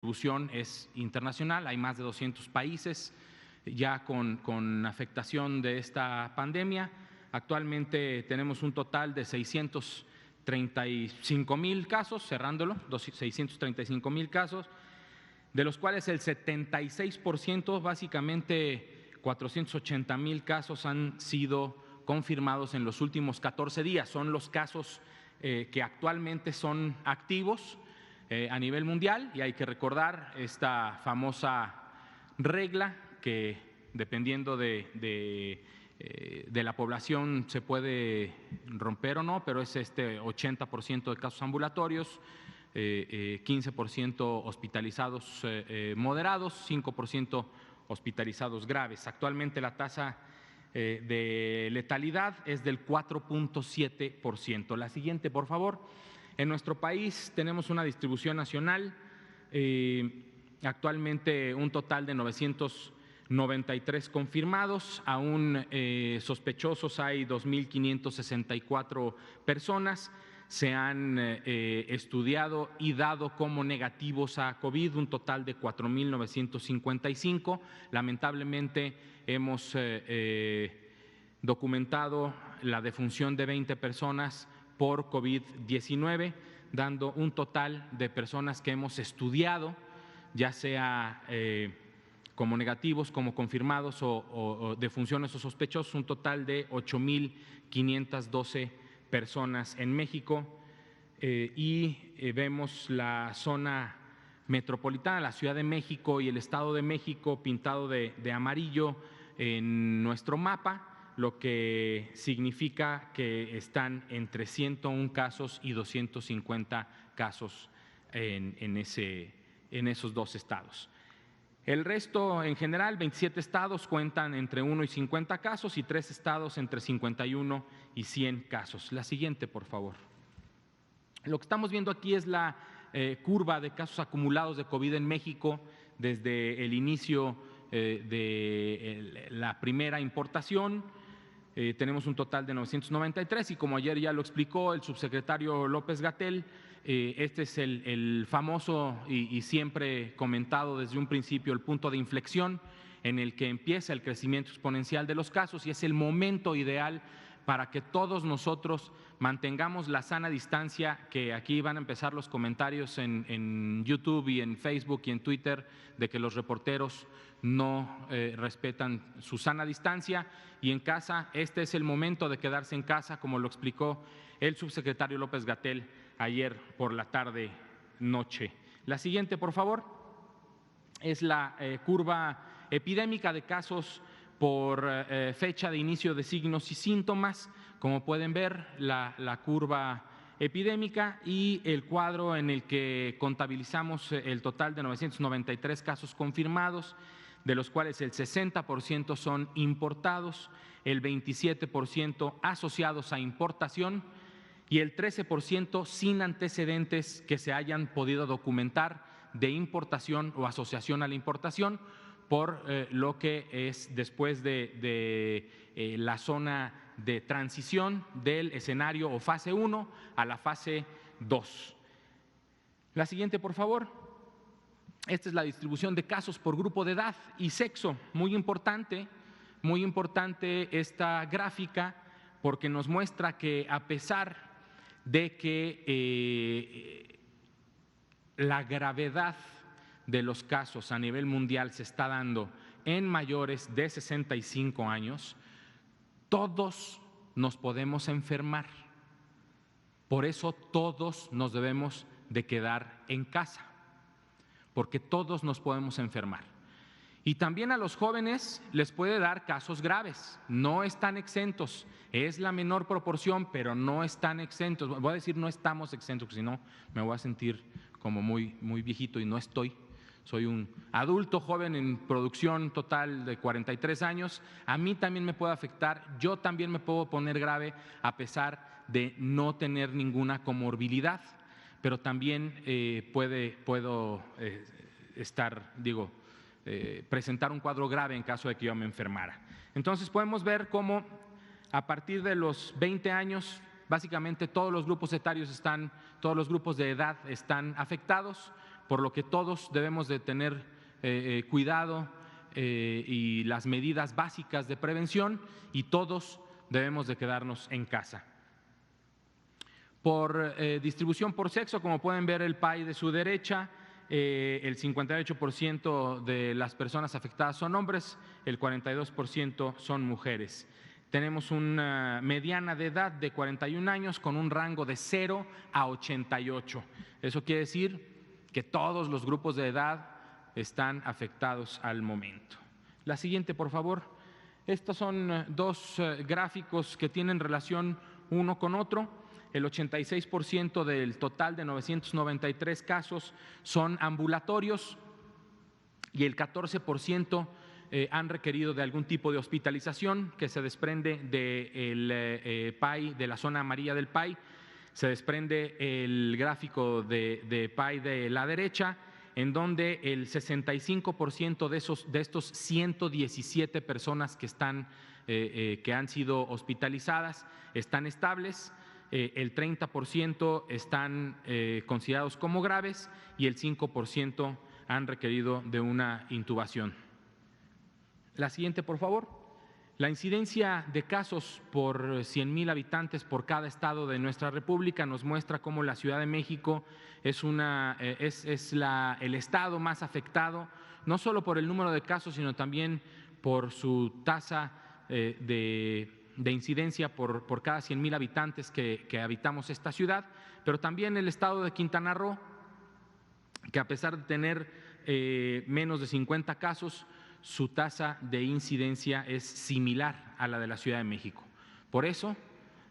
distribución es internacional, hay más de 200 países ya con afectación de esta pandemia. Actualmente tenemos un total de 635,000 casos, cerrándolo, 635,000 casos, de los cuales el 76%, básicamente 480,000 casos, han sido confirmados en los últimos 14 días. Son los casos que actualmente son activos a nivel mundial, y hay que recordar esta famosa regla que, dependiendo de la población, se puede romper o no, pero es 80% de casos ambulatorios, 15% hospitalizados moderados, 5% hospitalizados graves. Actualmente la tasa de letalidad es del 4.7%. La siguiente, por favor. En nuestro país tenemos una distribución nacional, actualmente un total de 993 confirmados, aún sospechosos hay 2,564 personas. Se han estudiado y dado como negativos a COVID un total de 4,955. Lamentablemente hemos documentado la defunción de 20 personas por COVID-19, dando un total de personas que hemos estudiado, ya sea como negativos, como confirmados o defunciones o sospechosos, un total de 8,512 personas en México. Vemos la zona metropolitana, la Ciudad de México y el Estado de México pintado de amarillo en nuestro mapa, lo que significa que están entre 101 casos y 250 casos en esos dos estados. El resto, en general, 27 estados cuentan entre 1 y 50 casos y 3 estados entre 51 y 100 casos. La siguiente, por favor. Lo que estamos viendo aquí es la curva de casos acumulados de COVID en México desde el inicio de la primera importación. Tenemos un total de 993 y, como ayer ya lo explicó el subsecretario López-Gatell, este es el famoso y siempre comentado desde un principio el punto de inflexión en el que empieza el crecimiento exponencial de los casos, y es el momento ideal para que todos nosotros mantengamos la sana distancia, que aquí van a empezar los comentarios en YouTube y en Facebook y en Twitter de que los reporteros no respetan su sana distancia, y en casa este es el momento de quedarse en casa, como lo explicó el subsecretario López-Gatell ayer por la tarde noche. La siguiente, por favor, es la curva epidémica de casos por fecha de inicio de signos y síntomas. Como pueden ver, la curva epidémica y el cuadro en el que contabilizamos el total de 993 casos confirmados, de los cuales el 60% son importados, el 27% asociados a importación y el 13% sin antecedentes que se hayan podido documentar de importación o asociación a la importación, por lo que es después de la zona de transición del escenario o fase 1 a la fase 2. La siguiente, por favor. Esta es la distribución de casos por grupo de edad y sexo. Muy importante esta gráfica, porque nos muestra que, a pesar de que la gravedad de los casos a nivel mundial se está dando en mayores de 65 años, todos nos podemos enfermar. Por eso todos nos debemos de quedar en casa, porque todos nos podemos enfermar. Y también a los jóvenes les puede dar casos graves, no están exentos, es la menor proporción, pero no están exentos. Voy a decir no estamos exentos, porque si no me voy a sentir como muy viejito, y no estoy. Soy un adulto joven en producción total de 43 años, a mí también me puede afectar, yo también me puedo poner grave a pesar de no tener ninguna comorbilidad, pero también puedo presentar un cuadro grave en caso de que yo me enfermara. Entonces podemos ver cómo a partir de los 20 años básicamente todos los grupos etarios todos los grupos de edad están afectados por lo que todos debemos de tener cuidado y las medidas básicas de prevención, y todos debemos de quedarnos en casa. Por distribución por sexo, como pueden ver el pie de su derecha, el 58% de las personas afectadas son hombres, el 42% son mujeres. Tenemos una mediana de edad de 41 años con un rango de 0 a 88. Eso quiere decir que todos los grupos de edad están afectados al momento. La siguiente, por favor. Estos son dos gráficos que tienen relación uno con otro. El 86% del total de 993 casos son ambulatorios y el 14% han requerido de algún tipo de hospitalización, que se desprende del PAI, de la zona amarilla del PAI. Se desprende el gráfico de PAI de la derecha, en donde el 65% de estos 117 personas que han sido hospitalizadas están estables. El 30% están considerados como graves y el 5% han requerido de una intubación. La siguiente, por favor. La incidencia de casos por 100,000 habitantes por cada estado de nuestra República nos muestra cómo la Ciudad de México es el estado más afectado, no solo por el número de casos, sino también por su tasa de incidencia por cada 100,000 habitantes que habitamos esta ciudad, pero también el estado de Quintana Roo, que a pesar de tener menos de 50 casos, su tasa de incidencia es similar a la de la Ciudad de México. Por eso,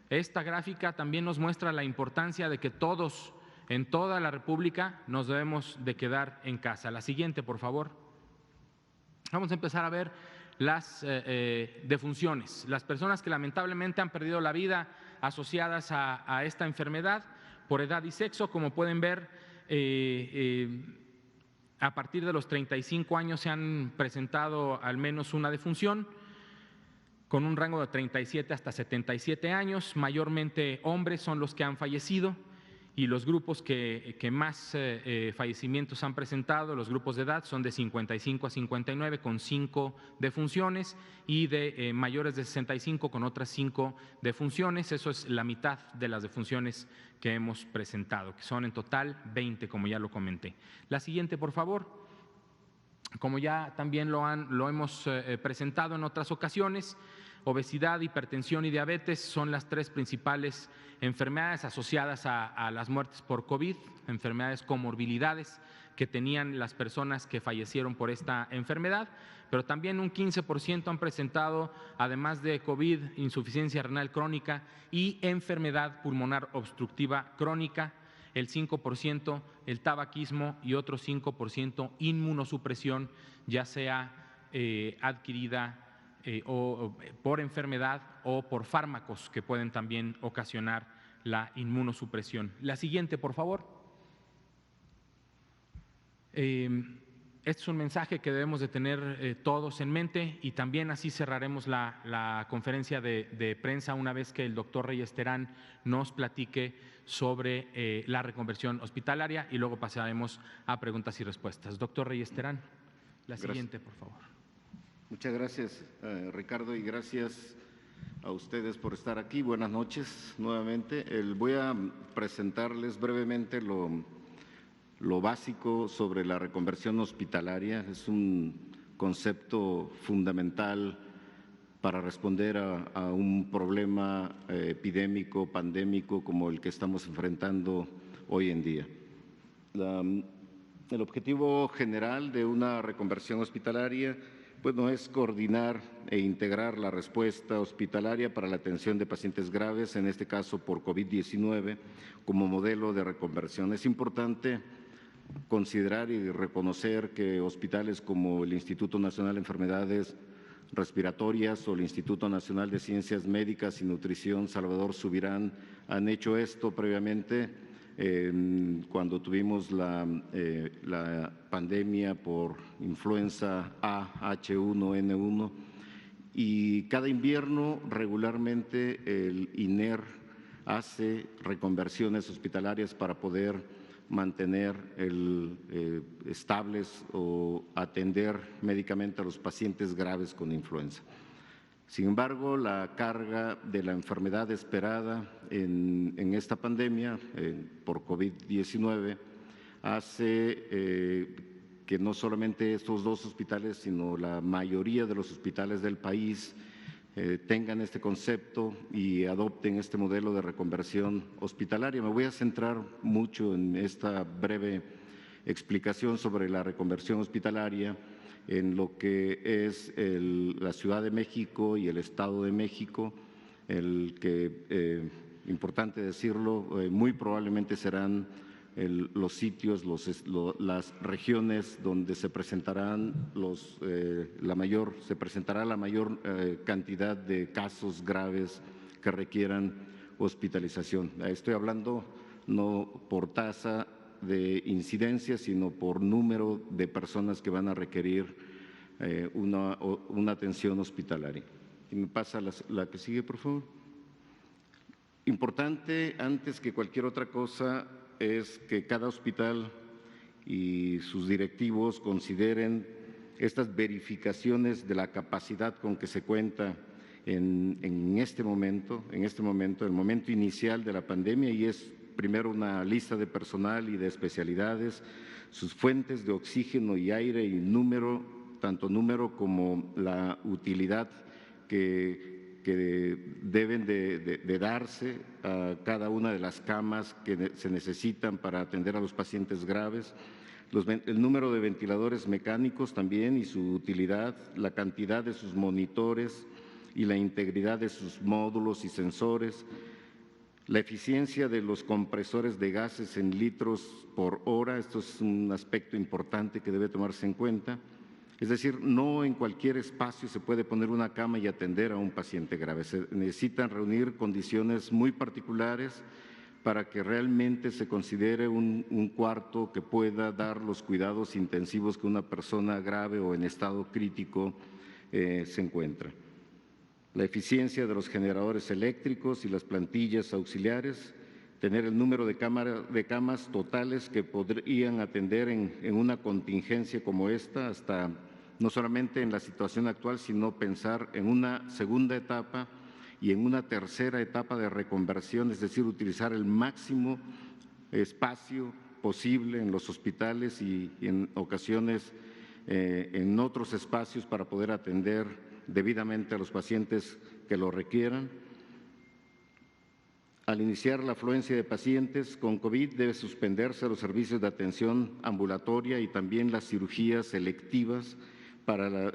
esta gráfica también nos muestra la importancia de que todos, en toda la República, nos debemos de quedar en casa. La siguiente, por favor. Vamos a empezar a ver las defunciones, las personas que lamentablemente han perdido la vida asociadas a esta enfermedad por edad y sexo. Como pueden ver, a partir de los 35 años se han presentado al menos una defunción, con un rango de 37 hasta 77 años, mayormente hombres son los que han fallecido, y los grupos que más fallecimientos han presentado, los grupos de edad, son de 55 a 59 con 5 defunciones, y de mayores de 65 con otras 5 defunciones. Eso es la mitad de las defunciones que hemos presentado, que son en total 20, como ya lo comenté. La siguiente, por favor. Como ya también lo hemos presentado en otras ocasiones, obesidad, hipertensión y diabetes son las 3 principales enfermedades asociadas a las muertes por COVID, enfermedades comorbilidades que tenían las personas que fallecieron por esta enfermedad, pero también un 15% han presentado, además de COVID, insuficiencia renal crónica y enfermedad pulmonar obstructiva crónica, el 5% el tabaquismo y otro 5% inmunosupresión, ya sea adquirida o por enfermedad o por fármacos que pueden también ocasionar la inmunosupresión. La siguiente, por favor. Este es un mensaje que debemos de tener todos en mente, y también así cerraremos la conferencia de prensa una vez que el doctor Reyes Terán nos platique sobre la reconversión hospitalaria, y luego pasaremos a preguntas y respuestas. Doctor Reyes Terán, la siguiente, por favor. Muchas gracias, Ricardo, y gracias a ustedes por estar aquí. Buenas noches nuevamente. Voy a presentarles brevemente lo básico sobre la reconversión hospitalaria. Es un concepto fundamental para responder a un problema epidémico, pandémico como el que estamos enfrentando hoy en día. El objetivo general de una reconversión hospitalaria no es coordinar e integrar la respuesta hospitalaria para la atención de pacientes graves, en este caso por COVID-19, como modelo de reconversión. Es importante considerar y reconocer que hospitales como el Instituto Nacional de Enfermedades Respiratorias o el Instituto Nacional de Ciencias Médicas y Nutrición Salvador Subirán han hecho esto previamente cuando tuvimos la pandemia por influenza A, H1N1, y cada invierno regularmente el INER hace reconversiones hospitalarias para poder mantener estables o atender médicamente a los pacientes graves con influenza. Sin embargo, la carga de la enfermedad esperada en esta pandemia por COVID-19 hace que no solamente estos dos hospitales, sino la mayoría de los hospitales del país tengan este concepto y adopten este modelo de reconversión hospitalaria. Me voy a centrar mucho en esta breve explicación sobre la reconversión hospitalaria en lo que es la Ciudad de México y el Estado de México, el que, importante decirlo, muy probablemente serán los sitios, las regiones donde se presentarán la mayor cantidad de casos graves que requieran hospitalización. Estoy hablando no por tasa de incidencia, sino por número de personas que van a requerir una atención hospitalaria. Y me pasa la que sigue, por favor. Importante, antes que cualquier otra cosa, es que cada hospital y sus directivos consideren estas verificaciones de la capacidad con que se cuenta en este momento, el momento inicial de la pandemia, y es primero una lista de personal y de especialidades, sus fuentes de oxígeno y aire y tanto número como la utilidad que deben de darse a cada una de las camas que se necesitan para atender a los pacientes graves, el número de ventiladores mecánicos también y su utilidad, la cantidad de sus monitores y la integridad de sus módulos y sensores, la eficiencia de los compresores de gases en litros por hora. Esto es un aspecto importante que debe tomarse en cuenta. Es decir, no en cualquier espacio se puede poner una cama y atender a un paciente grave. Se necesitan reunir condiciones muy particulares para que realmente se considere un cuarto que pueda dar los cuidados intensivos que una persona grave o en estado crítico se encuentra. La eficiencia de los generadores eléctricos y las plantillas auxiliares, tener el número de camas totales que podrían atender en una contingencia como esta, hasta no solamente en la situación actual, sino pensar en una segunda etapa y en una tercera etapa de reconversión, es decir, utilizar el máximo espacio posible en los hospitales y en ocasiones en otros espacios para poder atender debidamente a los pacientes que lo requieran. Al iniciar la afluencia de pacientes con COVID, debe suspenderse los servicios de atención ambulatoria y también las cirugías electivas para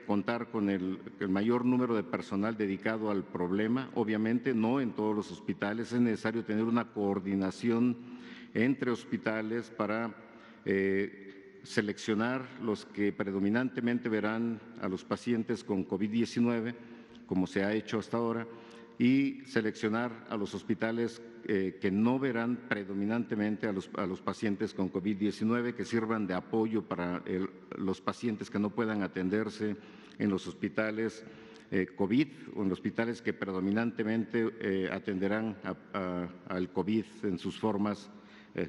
contar con el mayor número de personal dedicado al problema. Obviamente, no en todos los hospitales es necesario tener una coordinación entre hospitales para seleccionar los que predominantemente verán a los pacientes con COVID-19, como se ha hecho hasta ahora, y seleccionar a los hospitales que no verán predominantemente a los pacientes con COVID-19, que sirvan de apoyo para los pacientes que no puedan atenderse en los hospitales COVID o en los hospitales que predominantemente atenderán al COVID en sus formas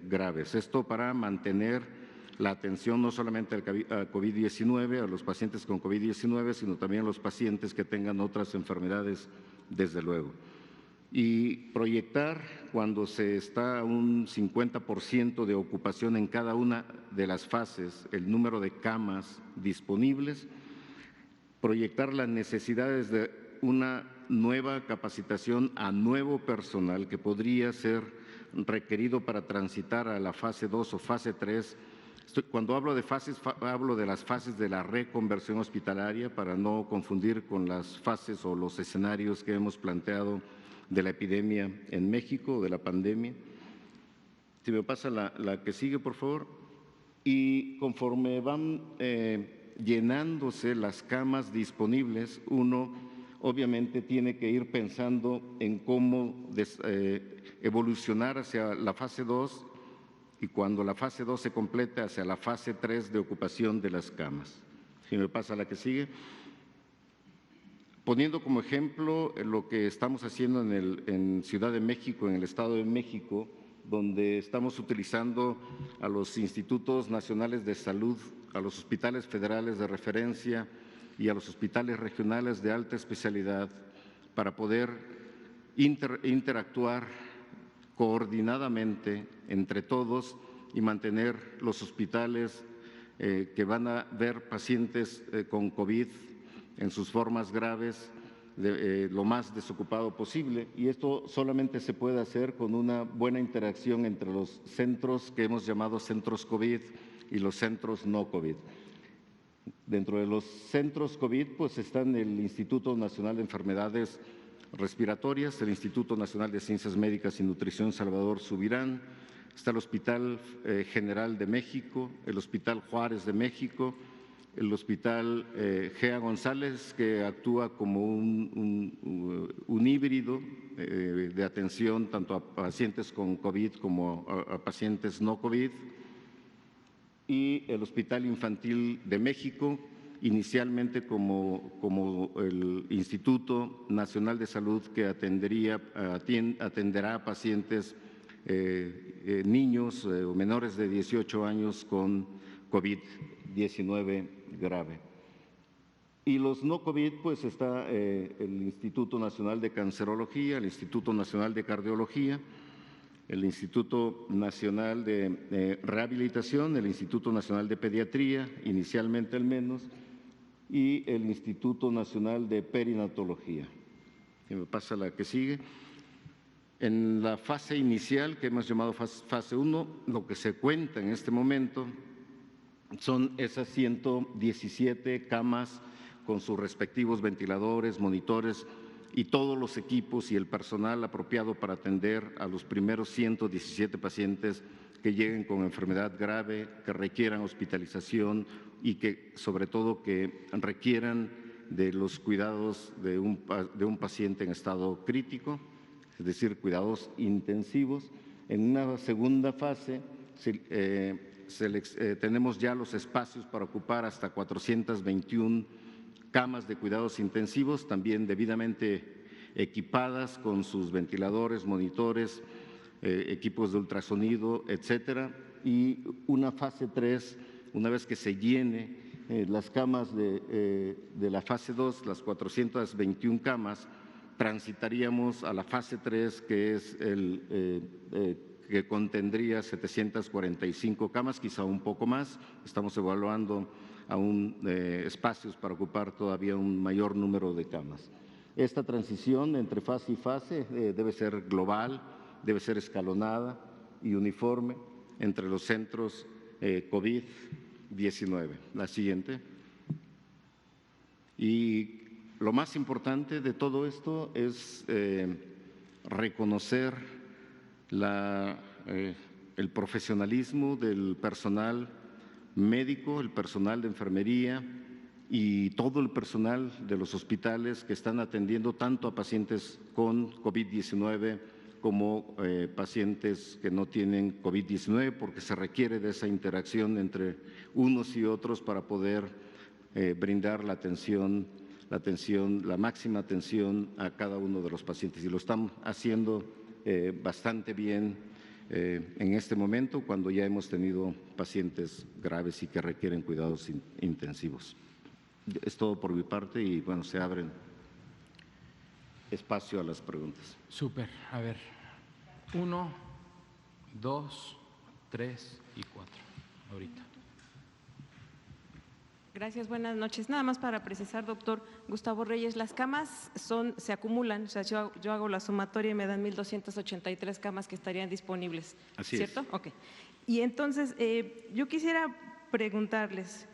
graves. Esto para mantener la atención no solamente al COVID-19, a los pacientes con COVID-19, sino también a los pacientes que tengan otras enfermedades, desde luego. Y proyectar, cuando se está a un 50% de ocupación en cada una de las fases, el número de camas disponibles, proyectar las necesidades de una nueva capacitación a nuevo personal que podría ser requerido para transitar a la fase 2 o fase 3. Cuando hablo de fases, hablo de las fases de la reconversión hospitalaria, para no confundir con las fases o los escenarios que hemos planteado de la epidemia en México, de la pandemia. Si me pasa la que sigue, por favor. Y conforme van llenándose las camas disponibles, uno obviamente tiene que ir pensando en cómo evolucionar hacia la fase 2 y cuando la fase 2 se complete hacia la fase 3 de ocupación de las camas. Si me pasa la que sigue. Poniendo como ejemplo lo que estamos haciendo en Ciudad de México, en el Estado de México, donde estamos utilizando a los institutos nacionales de salud, a los hospitales federales de referencia y a los hospitales regionales de alta especialidad para poder interactuar coordinadamente entre todos y mantener los hospitales que van a ver pacientes con COVID en sus formas graves lo más desocupado posible, y esto solamente se puede hacer con una buena interacción entre los centros que hemos llamado centros COVID y los centros no COVID. Dentro de los centros COVID pues están el Instituto Nacional de Enfermedades Respiratorias, el Instituto Nacional de Ciencias Médicas y Nutrición Salvador Subirán, está el Hospital General de México, el Hospital Juárez de México, el Hospital Gea González, que actúa como un híbrido de atención tanto a pacientes con COVID como a pacientes no COVID, y el Hospital Infantil de México, inicialmente como el Instituto Nacional de Salud que atenderá a pacientes niños o menores de 18 años con COVID-19 grave. Y los no COVID, pues está el Instituto Nacional de Cancerología, el Instituto Nacional de Cardiología, el Instituto Nacional de Rehabilitación, el Instituto Nacional de Pediatría, inicialmente al menos, y el Instituto Nacional de Perinatología. Y me pasa la que sigue. En la fase inicial, que hemos llamado fase 1, lo que se cuenta en este momento son esas 117 camas con sus respectivos ventiladores, monitores y todos los equipos y el personal apropiado para atender a los primeros 117 pacientes que lleguen con enfermedad grave, que requieran hospitalización y que, sobre todo, que requieran de los cuidados de un paciente en estado crítico, es decir, cuidados intensivos. En una segunda fase tenemos ya los espacios para ocupar hasta 421 camas de cuidados intensivos, también debidamente equipadas con sus ventiladores, monitores, equipos de ultrasonido, etcétera. Y una fase 3, una vez que se llene las camas de la fase 2, las 421 camas, transitaríamos a la fase 3, que es que contendría 745 camas, quizá un poco más. Estamos evaluando aún espacios para ocupar todavía un mayor número de camas. Esta transición entre fase y fase debe ser global, debe ser escalonada y uniforme entre los centros COVID-19. La siguiente. Y lo más importante de todo esto es reconocer el profesionalismo del personal médico, el personal de enfermería y todo el personal de los hospitales que están atendiendo tanto a pacientes con COVID-19 como pacientes que no tienen COVID-19, porque se requiere de esa interacción entre unos y otros para poder brindar la máxima atención a cada uno de los pacientes. Y lo están haciendo bastante bien en este momento, cuando ya hemos tenido pacientes graves y que requieren cuidados intensivos. Es todo por mi parte y bueno, se abren espacio a las preguntas. Súper. A ver, 1, 2, 3 y 4. Ahorita. Gracias, buenas noches. Nada más para precisar, doctor Gustavo Reyes, las camas se acumulan, o sea, yo hago la sumatoria y me dan 1,283 camas que estarían disponibles. Así ¿cierto? es. Ok. Y entonces, yo quisiera preguntarles,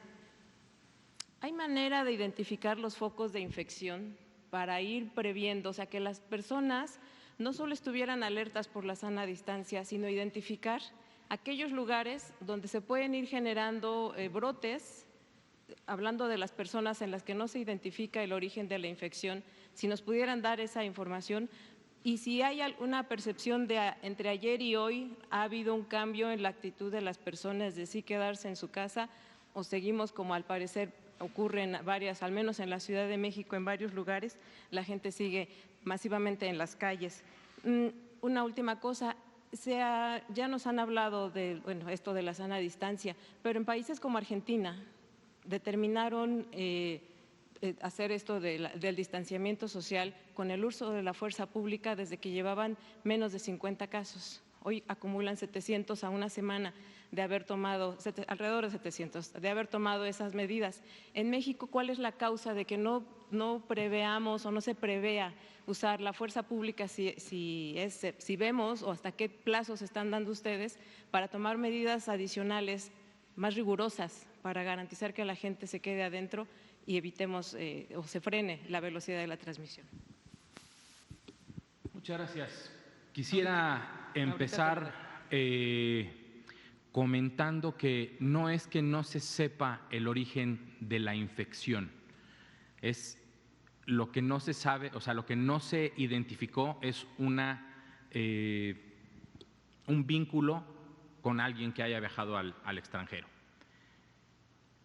¿hay manera de identificar los focos de infección para ir previendo, o sea, que las personas no solo estuvieran alertas por la sana distancia, sino identificar aquellos lugares donde se pueden ir generando brotes? Hablando de las personas en las que no se identifica el origen de la infección, si nos pudieran dar esa información, y si hay alguna percepción de entre ayer y hoy ha habido un cambio en la actitud de las personas de sí quedarse en su casa, o seguimos como al parecer ocurre en varias, al menos en la Ciudad de México, en varios lugares, la gente sigue masivamente en las calles. Una última cosa, ya nos han hablado de esto de la sana distancia, pero en países como Argentina determinaron hacer esto del distanciamiento social con el uso de la fuerza pública desde que llevaban menos de 50 casos. Hoy acumulan 700 a una semana de haber tomado, alrededor de 700, de haber tomado esas medidas. En México, ¿cuál es la causa de que no preveamos o no se prevea usar la fuerza pública si vemos o hasta qué plazos están dando ustedes para tomar medidas adicionales más rigurosas para garantizar que la gente se quede adentro y evitemos o se frene la velocidad de la transmisión? Muchas gracias. Quisiera empezar comentando que no es que no se sepa el origen de la infección, es lo que no se sabe, o sea, lo que no se identificó es un vínculo con alguien que haya viajado al extranjero.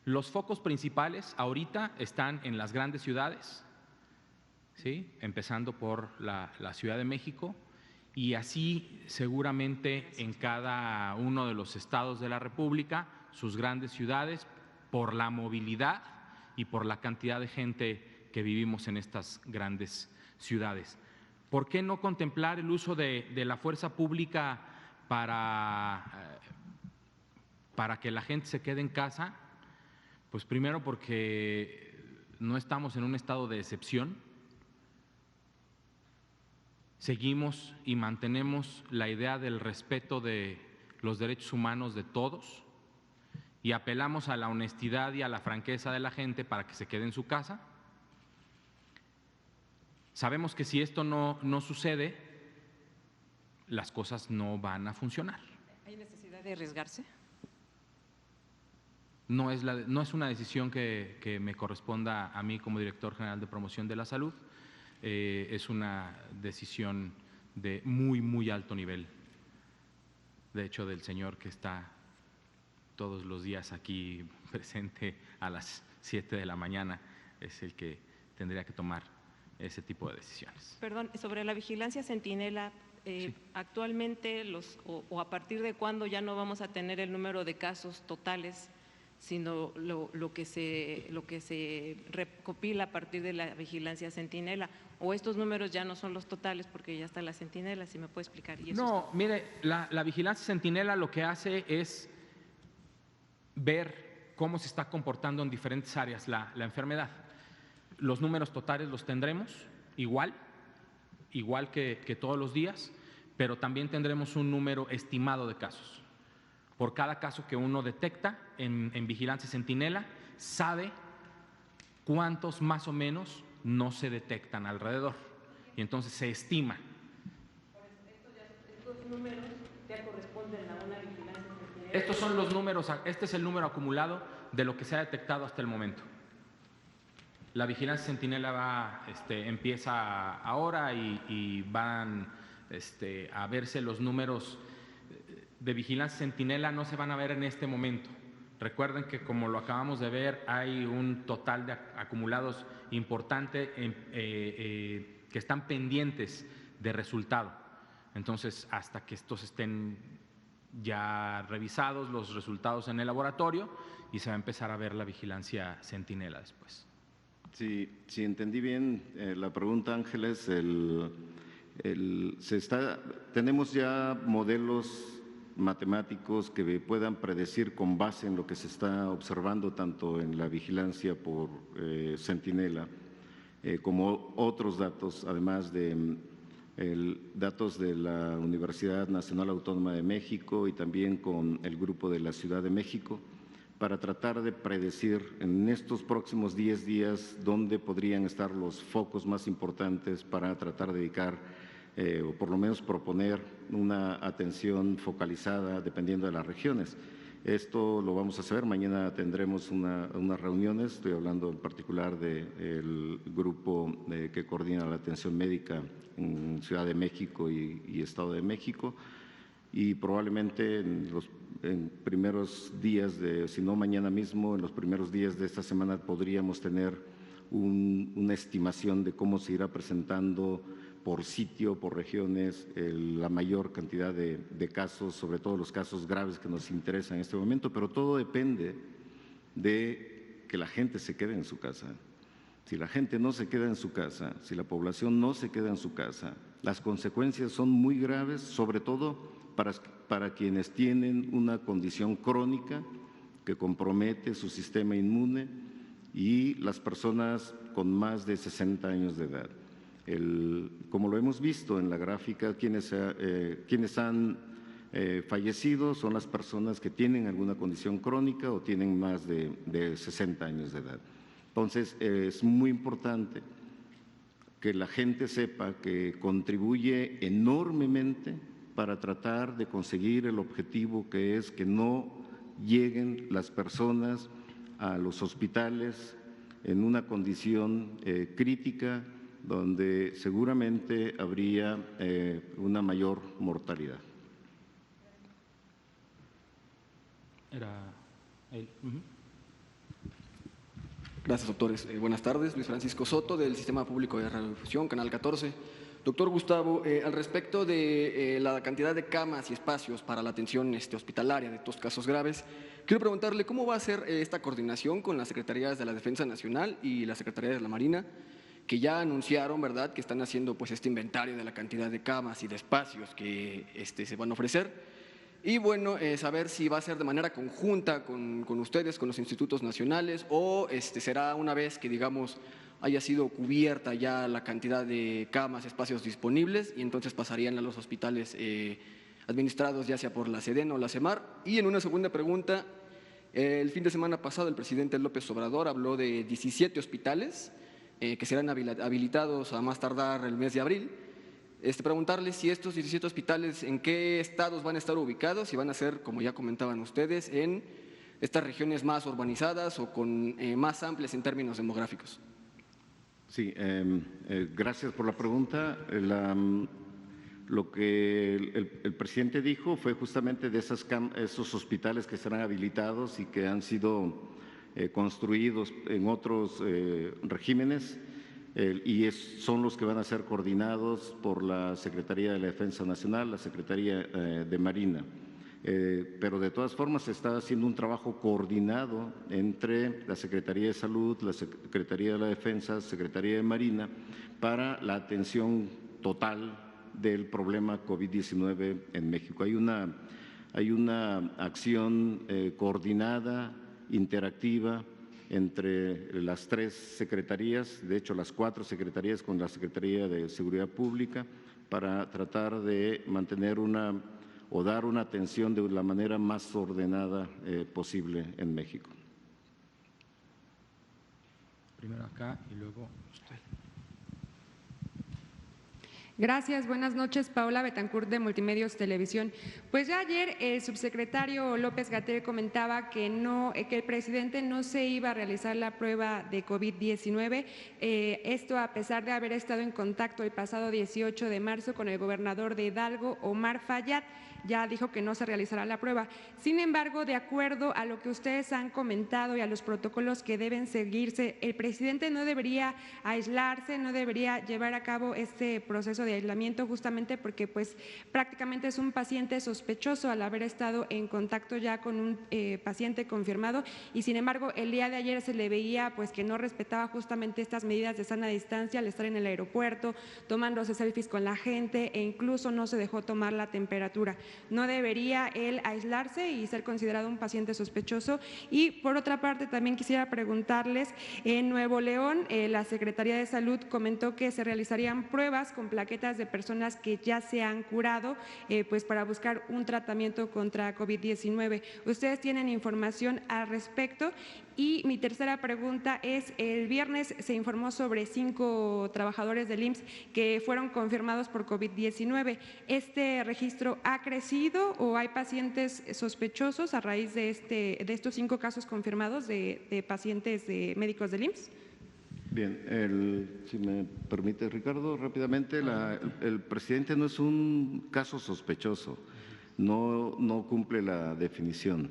Los focos principales ahorita están en las grandes ciudades, ¿sí? Empezando por la Ciudad de México, y así seguramente en cada uno de los estados de la República, sus grandes ciudades, por la movilidad y por la cantidad de gente que vivimos en estas grandes ciudades. ¿Por qué no contemplar el uso de la fuerza pública para que la gente se quede en casa? Pues primero porque no estamos en un estado de excepción. Seguimos y mantenemos la idea del respeto de los derechos humanos de todos y apelamos a la honestidad y a la franqueza de la gente para que se quede en su casa. Sabemos que si esto no sucede, las cosas no van a funcionar. ¿Hay necesidad de arriesgarse? No es una decisión que me corresponda a mí como director general de promoción de la salud. Es una decisión de muy alto nivel, de hecho del señor que está todos los días aquí presente a las 7 de la mañana, es el que tendría que tomar ese tipo de decisiones. Perdón, sobre la vigilancia centinela, Sí. actualmente o a partir de cuándo ya no vamos a tener el número de casos totales, sino lo que se recopila a partir de la vigilancia centinela, o estos números ya no son los totales porque ya está la centinela, si me puede explicar. No, mire, la vigilancia centinela lo que hace es ver cómo se está comportando en diferentes áreas la enfermedad. Los números totales los tendremos igual que todos los días, pero también tendremos un número estimado de casos. Por cada caso que uno detecta en vigilancia centinela, sabe cuántos más o menos no se detectan alrededor, y entonces se estima. Estos números ya corresponden a una vigilancia centinela. Estos son los números, este es el número acumulado de lo que se ha detectado hasta el momento. La vigilancia centinela empieza ahora y van a verse los números de vigilancia centinela, no se van a ver en este momento. Recuerden que, como lo acabamos de ver, hay un total de acumulados importante que están pendientes de resultado. Entonces, hasta que estos estén ya revisados los resultados en el laboratorio, y se va a empezar a ver la vigilancia centinela después. Sí, si entendí bien la pregunta, Ángeles, tenemos ya modelos matemáticos que puedan predecir con base en lo que se está observando tanto en la vigilancia por centinela como otros datos, además de datos de la Universidad Nacional Autónoma de México y también con el grupo de la Ciudad de México, para tratar de predecir en estos próximos 10 días dónde podrían estar los focos más importantes para tratar de dedicar o por lo menos proponer una atención focalizada dependiendo de las regiones. Esto lo vamos a saber, mañana tendremos unas reuniones, estoy hablando en particular del grupo que coordina la atención médica en Ciudad de México y Estado de México, y probablemente en primeros días, si no mañana mismo, en los primeros días de esta semana podríamos tener una estimación de cómo se irá presentando por sitio, por regiones, la mayor cantidad de casos, sobre todo los casos graves que nos interesan en este momento, pero todo depende de que la gente se quede en su casa. Si la gente no se queda en su casa, si la población no se queda en su casa, las consecuencias son muy graves, sobre todo para quienes tienen una condición crónica que compromete su sistema inmune y las personas con más de 60 años de edad. Como lo hemos visto en la gráfica, quienes han fallecido son las personas que tienen alguna condición crónica o tienen más de 60 años de edad. Entonces, es muy importante que la gente sepa que contribuye enormemente para tratar de conseguir el objetivo, que es que no lleguen las personas a los hospitales en una condición crítica, donde seguramente habría una mayor mortalidad. Era él. Gracias, doctores. Buenas tardes. Luis Francisco Soto, del Sistema Público de Radiodifusión, Canal 14. Doctor Gustavo, al respecto de la cantidad de camas y espacios para la atención hospitalaria de estos casos graves, quiero preguntarle cómo va a ser esta coordinación con las Secretarías de la Defensa Nacional y la Secretaría de la Marina, que ya anunciaron, ¿verdad?, que están haciendo pues este inventario de la cantidad de camas y de espacios que se van a ofrecer. Y bueno, saber si va a ser de manera conjunta con ustedes, con los institutos nacionales, o será una vez que, digamos, haya sido cubierta ya la cantidad de camas, espacios disponibles, y entonces pasarían a los hospitales administrados ya sea por la SEDEN o la CEMAR. Y en una segunda pregunta, el fin de semana pasado el presidente López Obrador habló de 17 hospitales que serán habilitados a más tardar el mes de abril. Preguntarles si estos 17 hospitales, en qué estados van a estar ubicados, si van a ser, como ya comentaban ustedes, en estas regiones más urbanizadas o con más amplias en términos demográficos. Sí, gracias por la pregunta. Lo que el presidente dijo fue justamente de esos hospitales que serán habilitados y que han sido construidos en otros regímenes. Son los que van a ser coordinados por la Secretaría de la Defensa Nacional, la Secretaría de Marina. Pero de todas formas se está haciendo un trabajo coordinado entre la Secretaría de Salud, la Secretaría de la Defensa, Secretaría de Marina, para la atención total del problema COVID-19 en México. Hay una acción coordinada, interactiva, entre las 3 secretarías, de hecho las 4 secretarías con la Secretaría de Seguridad Pública, para tratar de mantener o dar una atención de la manera más ordenada posible en México. Primero acá y luego usted. Gracias, buenas noches. Paola Betancourt, de Multimedios Televisión. Pues ya ayer el subsecretario López-Gatell comentaba que el presidente no se iba a realizar la prueba de COVID-19, esto a pesar de haber estado en contacto el pasado 18 de marzo con el gobernador de Hidalgo, Omar Fayad. Ya dijo que no se realizará la prueba. Sin embargo, de acuerdo a lo que ustedes han comentado y a los protocolos que deben seguirse, el presidente no debería aislarse, no debería llevar a cabo este proceso de aislamiento, justamente porque pues prácticamente es un paciente sospechoso al haber estado en contacto ya con un paciente confirmado, y sin embargo el día de ayer se le veía pues que no respetaba justamente estas medidas de sana distancia al estar en el aeropuerto, tomándose selfies con la gente e incluso no se dejó tomar la temperatura. No debería él aislarse y ser considerado un paciente sospechoso. Y por otra parte también quisiera preguntarles, en Nuevo León la Secretaría de Salud comentó que se realizarían pruebas con plaquetas de personas que ya se han curado pues para buscar un tratamiento contra COVID-19. ¿Ustedes tienen información al respecto? Y mi tercera pregunta es, el viernes se informó sobre 5 trabajadores del IMSS que fueron confirmados por COVID-19. ¿Este registro ha crecido o hay pacientes sospechosos a raíz de estos 5 casos confirmados de pacientes de médicos del IMSS? Bien, si me permite, Ricardo, rápidamente, el presidente no es un caso sospechoso, no cumple la definición.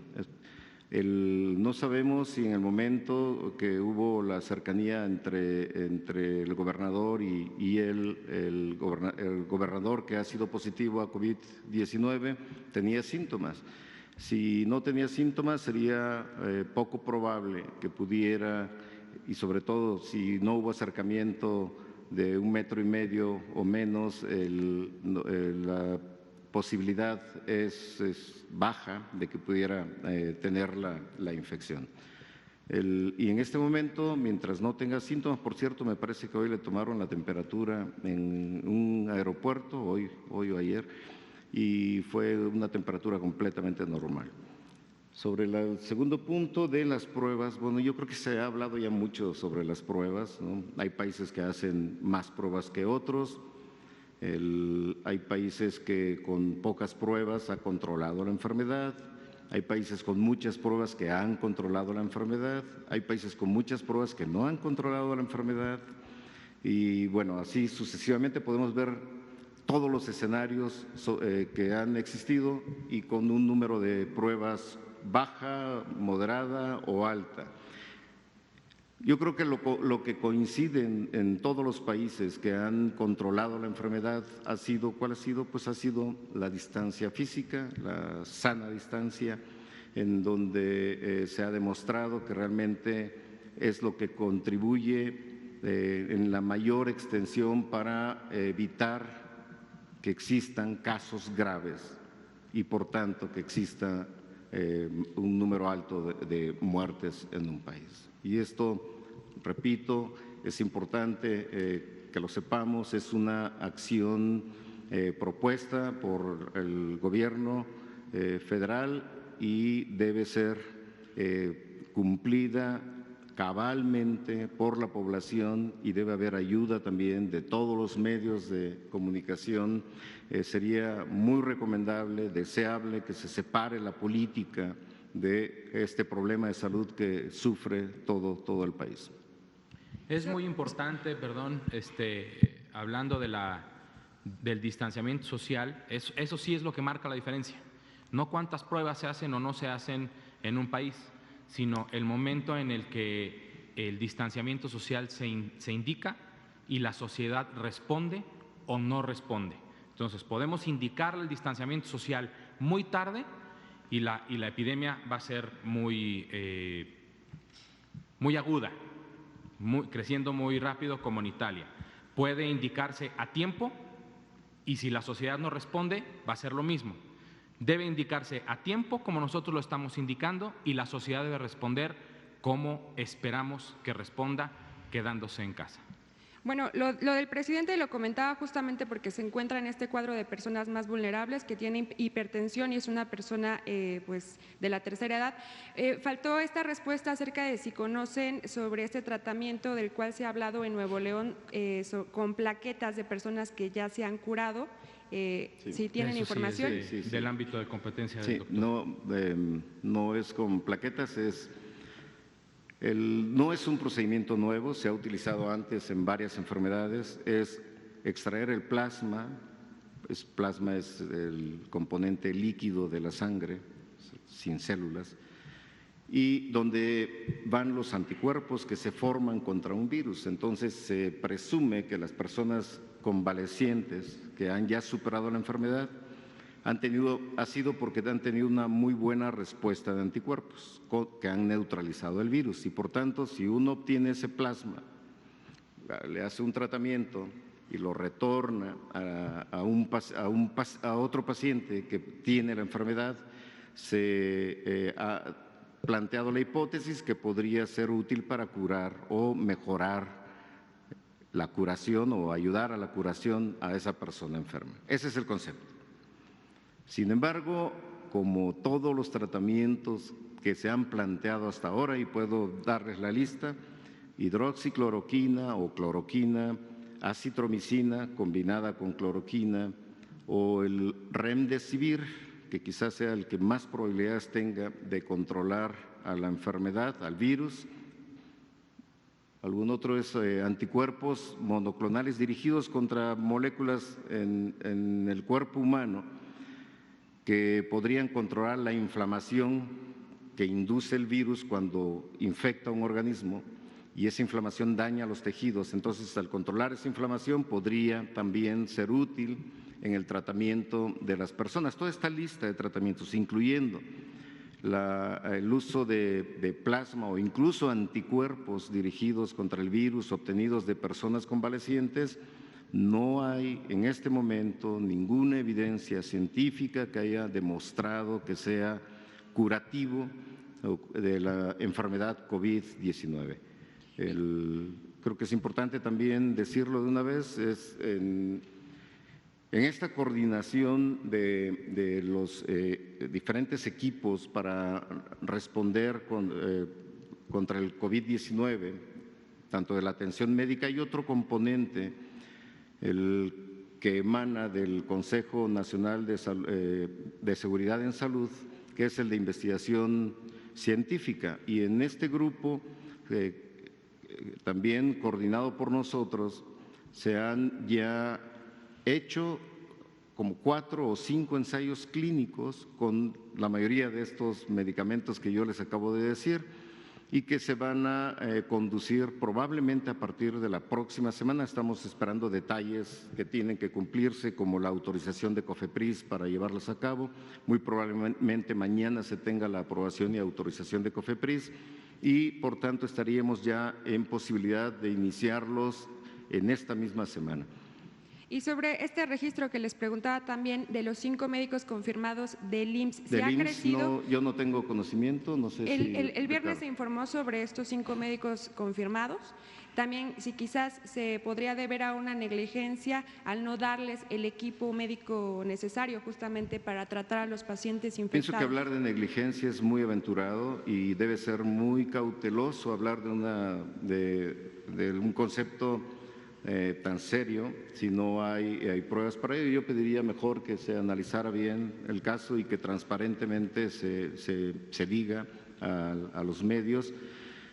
No sabemos si en el momento que hubo la cercanía entre el gobernador y el gobernador que ha sido positivo a COVID-19 tenía síntomas. Si no tenía síntomas, sería poco probable que pudiera, y sobre todo si no hubo acercamiento de 1,5 metros o menos, la posibilidad es baja de que pudiera tener la infección. Y en este momento, mientras no tenga síntomas, por cierto, me parece que hoy le tomaron la temperatura en un aeropuerto, hoy o ayer, y fue una temperatura completamente normal. Sobre el segundo punto de las pruebas, bueno, yo creo que se ha hablado ya mucho sobre las pruebas, ¿no? Hay países que hacen más pruebas que otros. Hay países que con pocas pruebas han controlado la enfermedad, hay países con muchas pruebas que han controlado la enfermedad, hay países con muchas pruebas que no han controlado la enfermedad y bueno, así sucesivamente podemos ver todos los escenarios que han existido y con un número de pruebas baja, moderada o alta. Yo creo que lo que coincide en todos los países que han controlado la enfermedad ha sido, ¿cuál ha sido? Pues ha sido la distancia física, la sana distancia, en donde se ha demostrado que realmente es lo que contribuye en la mayor extensión para evitar que existan casos graves y por tanto que exista un número alto de muertes en un país. Y esto, repito, es importante que lo sepamos, es una acción propuesta por el gobierno federal y debe ser cumplida cabalmente por la población y debe haber ayuda también de todos los medios de comunicación. Sería muy recomendable, deseable que se separe la política de este problema de salud que sufre todo el país. Es muy importante, perdón, hablando del distanciamiento social, eso sí es lo que marca la diferencia. No cuántas pruebas se hacen o no se hacen en un país, sino el momento en el que el distanciamiento social se indica y la sociedad responde o no responde. Entonces, podemos indicar el distanciamiento social muy tarde y la epidemia va a ser muy aguda, creciendo muy rápido como en Italia. Puede indicarse a tiempo y si la sociedad no responde, va a ser lo mismo. Debe indicarse a tiempo como nosotros lo estamos indicando y la sociedad debe responder como esperamos que responda, quedándose en casa. Bueno, lo del presidente lo comentaba justamente porque se encuentra en este cuadro de personas más vulnerables que tienen hipertensión y es una persona pues de la tercera edad. Faltó esta respuesta acerca de si conocen sobre este tratamiento del cual se ha hablado en Nuevo León con plaquetas de personas que ya se han curado. Sí. Si tienen eso información. Sí, es del ámbito de competencia del doctor. No es con plaquetas, no es un procedimiento nuevo, se ha utilizado antes en varias enfermedades, es extraer el plasma, plasma es el componente líquido de la sangre, sin células, y donde van los anticuerpos que se forman contra un virus. Entonces se presume que las personas convalecientes que han ya superado la enfermedad ha sido porque han tenido una muy buena respuesta de anticuerpos que han neutralizado el virus y por tanto si uno obtiene ese plasma, le hace un tratamiento y lo retorna a otro paciente que tiene la enfermedad, se ha planteado la hipótesis que podría ser útil para curar o mejorar la curación o ayudar a la curación a esa persona enferma. Ese es el concepto. Sin embargo, como todos los tratamientos que se han planteado hasta ahora, y puedo darles la lista, hidroxicloroquina o cloroquina, acitromicina combinada con cloroquina o el remdesivir, que quizás sea el que más probabilidades tenga de controlar a la enfermedad, al virus. Algún otro es anticuerpos monoclonales dirigidos contra moléculas en el cuerpo humano que podrían controlar la inflamación que induce el virus cuando infecta un organismo y esa inflamación daña los tejidos. Entonces, al controlar esa inflamación podría también ser útil en el tratamiento de las personas. Toda esta lista de tratamientos, incluyendo el uso de plasma o incluso anticuerpos dirigidos contra el virus obtenidos de personas convalecientes, no hay en este momento ninguna evidencia científica que haya demostrado que sea curativo de la enfermedad COVID-19. Creo que es importante también decirlo de una vez, en esta coordinación de los diferentes equipos para responder contra el COVID-19, tanto de la atención médica, hay otro componente, el que emana del Consejo Nacional de Seguridad en Salud, que es el de investigación científica. Y en este grupo, también coordinado por nosotros, se han ya hecho como 4 o 5 ensayos clínicos con la mayoría de estos medicamentos que yo les acabo de decir y que se van a conducir probablemente a partir de la próxima semana. Estamos esperando detalles que tienen que cumplirse, como la autorización de COFEPRIS para llevarlos a cabo. Muy probablemente mañana se tenga la aprobación y autorización de COFEPRIS y, por tanto, estaríamos ya en posibilidad de iniciarlos en esta misma semana. Y sobre este registro que les preguntaba también de los 5 médicos confirmados del IMSS, ¿se ha crecido? No, yo no tengo conocimiento, no sé si… El viernes se informó sobre estos 5 médicos confirmados. También, si quizás se podría deber a una negligencia al no darles el equipo médico necesario justamente para tratar a los pacientes infectados. Pienso que hablar de negligencia es muy aventurado y debe ser muy cauteloso hablar de un concepto tan serio si no hay pruebas para ello. Yo pediría mejor que se analizara bien el caso y que transparentemente se diga a los medios.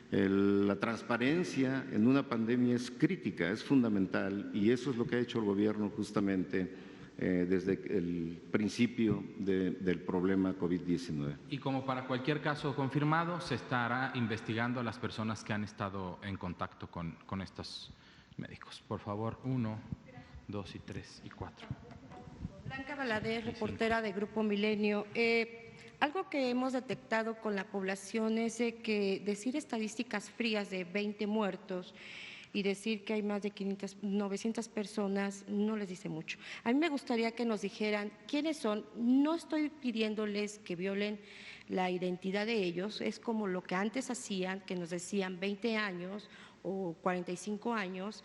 La transparencia en una pandemia es crítica, es fundamental, y eso es lo que ha hecho el gobierno justamente desde el principio del problema COVID-19. Y como para cualquier caso confirmado, se estará investigando a las personas que han estado en contacto con estos médicos. Por favor, 1, 2 y 3 y 4. Blanca Valadez, reportera de Grupo Milenio. Algo que hemos detectado con la población es de que decir estadísticas frías de 20 muertos y decir que hay más de 900 personas no les dice mucho. A mí me gustaría que nos dijeran quiénes son. No estoy pidiéndoles que violen la identidad de ellos, es como lo que antes hacían, que nos decían 20 años o 45 años,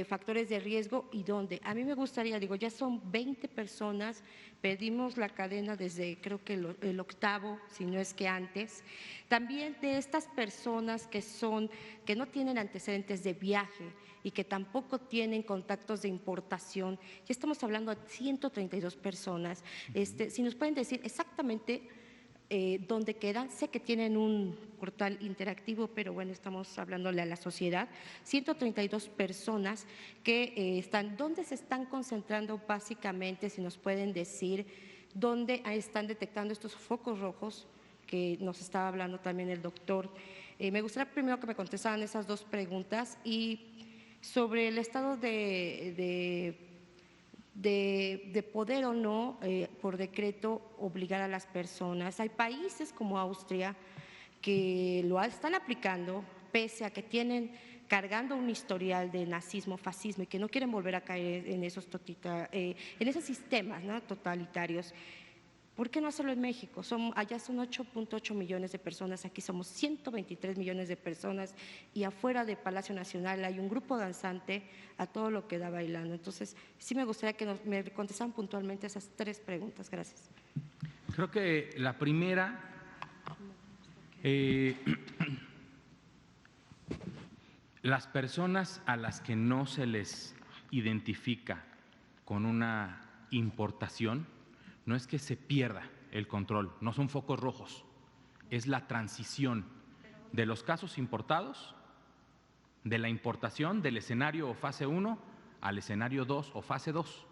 factores de riesgo y dónde. A mí me gustaría, ya son 20 personas, perdimos la cadena desde creo que el 8º, si no es que antes. También de estas personas que no tienen antecedentes de viaje y que tampoco tienen contactos de importación, ya estamos hablando de 132 personas. Si nos pueden decir exactamente dónde quedan. Sé que tienen un portal interactivo, pero bueno, estamos hablándole a la sociedad. 132 personas que están, ¿dónde se están concentrando básicamente? Si nos pueden decir dónde están detectando estos focos rojos que nos estaba hablando también el doctor. Me gustaría primero que me contestaran esas 2 preguntas y sobre el estado de poder o no, por decreto, obligar a las personas. Hay países como Austria que lo están aplicando, pese a que tienen cargando un historial de nazismo, fascismo y que no quieren volver a caer en esos sistemas, ¿no?, totalitarios. ¿Por qué no hacerlo en México? Allá son 8.8 millones de personas, aquí somos 123 millones de personas y afuera del Palacio Nacional hay un grupo danzante a todo lo que da bailando. Entonces, sí me gustaría que me contestaran puntualmente esas 3 preguntas. Gracias. Creo que la primera, las personas a las que no se les identifica con una importación, no es que se pierda el control, no son focos rojos, es la transición de los casos importados, de la importación del escenario o fase 1 al escenario 2 o fase 2,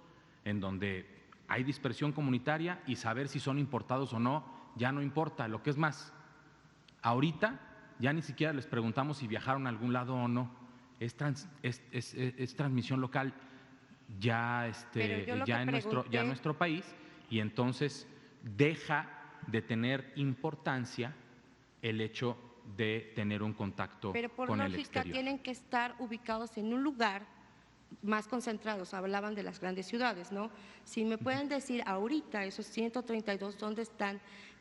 en donde hay dispersión comunitaria y saber si son importados o no ya no importa. Lo que es más, Ahorita ya ni siquiera les preguntamos si viajaron a algún lado o no. Es transmisión local ya, ya en nuestro país, y entonces deja de tener importancia el hecho de tener un contacto Pero por con el lógica exterior. tienen que estar ubicados en un lugar más concentrados. Hablaban de las grandes ciudades, ¿no? Si me pueden decir ahorita esos 132 dónde están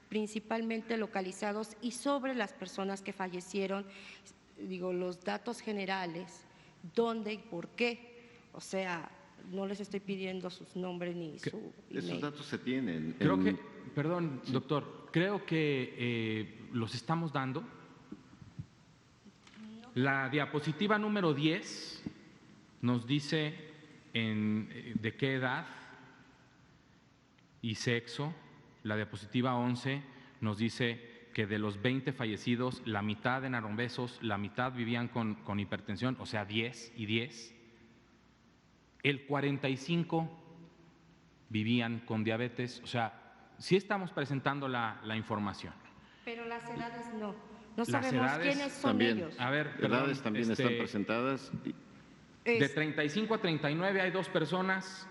principalmente localizados y sobre las personas que fallecieron, digo, los datos generales, dónde y por qué. O sea, no les estoy pidiendo sus nombres ni su email. Esos datos se tienen. Creo que, perdón, doctor, creo que los estamos dando. La diapositiva número 10 nos dice de qué edad y sexo. La diapositiva 11 nos dice que de los 20 fallecidos, la mitad en Arombesos, la mitad vivían con hipertensión, o sea, 10 y 10. El 45 vivían con diabetes, o sea, sí estamos presentando la información. Pero las edades no. No Las sabemos edades quiénes son también. ellos. A ver, perdón, Edades también están presentadas. de 35 a 39 hay 2 personas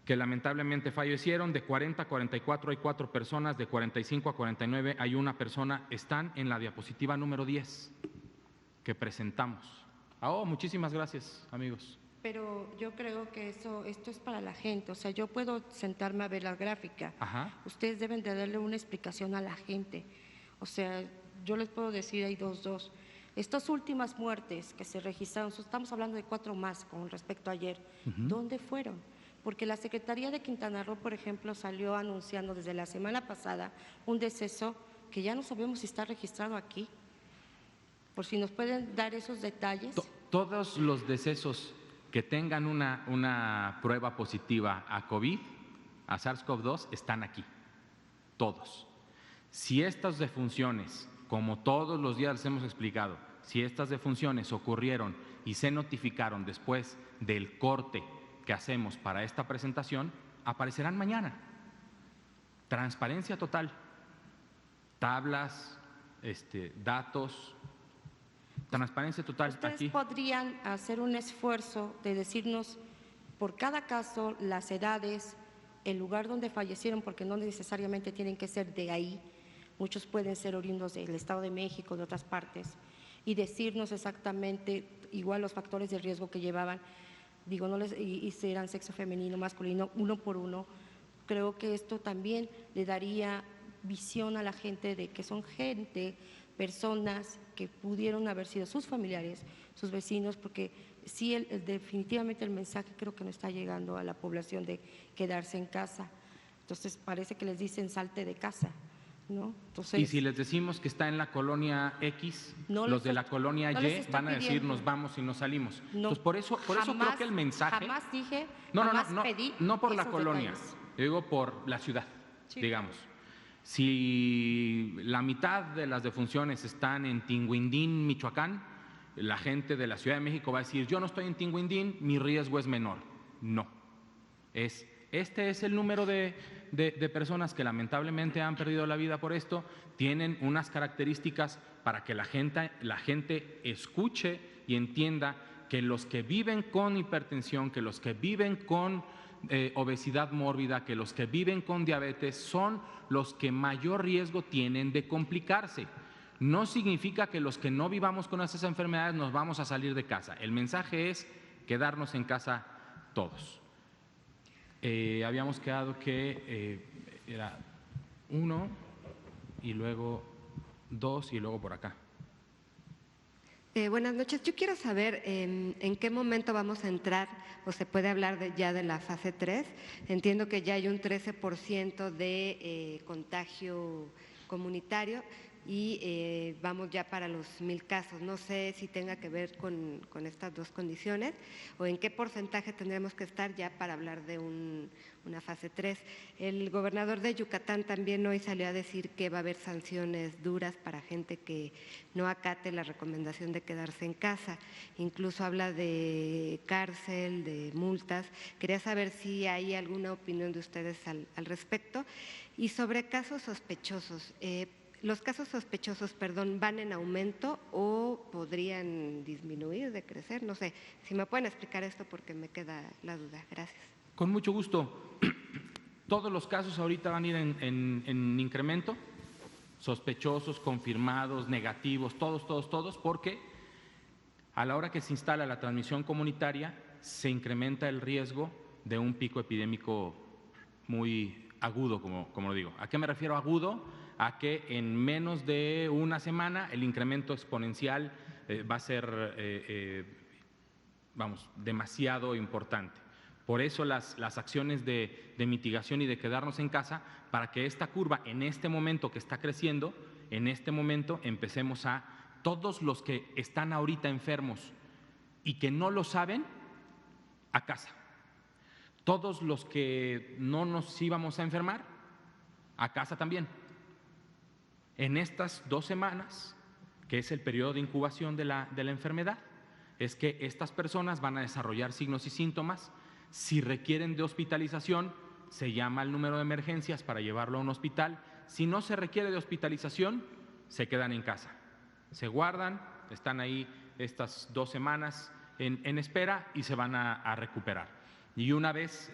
que lamentablemente fallecieron, de 40 a 44 hay 4 personas, de 45 a 49 hay 1 persona, están en la diapositiva número 10 que presentamos. Muchísimas gracias, amigos. Pero yo creo que esto es para la gente. O sea, yo puedo sentarme a ver la gráfica. Ajá. Ustedes deben de darle una explicación a la gente. O sea, yo les puedo decir, hay dos. Estas últimas muertes que se registraron, estamos hablando de 4 más con respecto a ayer, ¿dónde fueron? Porque la Secretaría de Quintana Roo, por ejemplo, salió anunciando desde la semana pasada un deceso que ya no sabemos si está registrado aquí. Por si nos pueden dar esos detalles. Todos los decesos que tengan una prueba positiva a COVID, a SARS-CoV-2, están aquí, todos. Si estas defunciones, como todos los días les hemos explicado, si estas defunciones ocurrieron y se notificaron después del corte que hacemos para esta presentación, aparecerán mañana. Transparencia total, tablas, datos, transparencia total. ¿Ustedes aquí podrían hacer un esfuerzo de decirnos por cada caso las edades, el lugar donde fallecieron, porque no necesariamente tienen que ser de ahí, muchos pueden ser oriundos del Estado de México, de otras partes, y decirnos exactamente igual los factores de riesgo que llevaban, digo, y si eran sexo femenino, masculino, uno por uno? Creo que esto también le daría visión a la gente de que son personas que pudieron haber sido sus familiares, sus vecinos, porque sí, definitivamente el mensaje creo que no está llegando a la población de quedarse en casa. Entonces parece que les dicen salte de casa, ¿no? Entonces, y si les decimos que está en la colonia X, los de la colonia Y van a decir nos vamos y nos salimos. No, Entonces por eso creo que el mensaje… Jamás dije, pedí no por la esos colonia, detalles. digo por la ciudad, Sí. digamos. Si la mitad de las defunciones están en Tinguindín, Michoacán, la gente de la Ciudad de México va a decir, yo no estoy en Tinguindín, mi riesgo es menor. No, este es el número de personas que lamentablemente han perdido la vida por esto, tienen unas características para que la gente escuche y entienda que los que viven con hipertensión, que los que viven con obesidad mórbida, que los que viven con diabetes son los que mayor riesgo tienen de complicarse. No significa que los que no vivamos con esas enfermedades nos vamos a salir de casa. El mensaje es quedarnos en casa todos. Habíamos quedado que era 1 y luego 2 y luego por acá. Buenas noches. Yo quiero saber en qué momento vamos a entrar o se puede hablar ya de la fase 3. Entiendo que ya hay un 13% de contagio comunitario y vamos ya para los 1,000 casos. No sé si tenga que ver con estas dos condiciones o en qué porcentaje tendremos que estar ya para hablar de una fase 3. El gobernador de Yucatán también hoy salió a decir que va a haber sanciones duras para gente que no acate la recomendación de quedarse en casa. Incluso habla de cárcel, de multas. Quería saber si hay alguna opinión de ustedes al respecto. Y sobre casos sospechosos, los casos sospechosos, perdón, ¿van en aumento o podrían disminuir, decrecer? No sé, si me pueden explicar esto porque me queda la duda. Gracias. Con mucho gusto. Todos los casos ahorita van a ir en incremento, sospechosos, confirmados, negativos, todos, porque a la hora que se instala la transmisión comunitaria se incrementa el riesgo de un pico epidémico muy agudo, como lo digo. ¿A qué me refiero agudo? A que en menos de una semana el incremento exponencial va a ser, demasiado importante. Por eso las acciones de mitigación y de quedarnos en casa, para que esta curva en este momento que está creciendo, en este momento empecemos a todos los que están ahorita enfermos y que no lo saben, a casa. Todos los que no nos íbamos a enfermar, a casa también. En estas 2 semanas, que es el periodo de incubación de la enfermedad, es que estas personas van a desarrollar signos y síntomas. Si requieren de hospitalización, se llama al número de emergencias para llevarlo a un hospital. Si no se requiere de hospitalización, se quedan en casa. Se guardan, están ahí estas 2 semanas en espera y se van a recuperar. Y una vez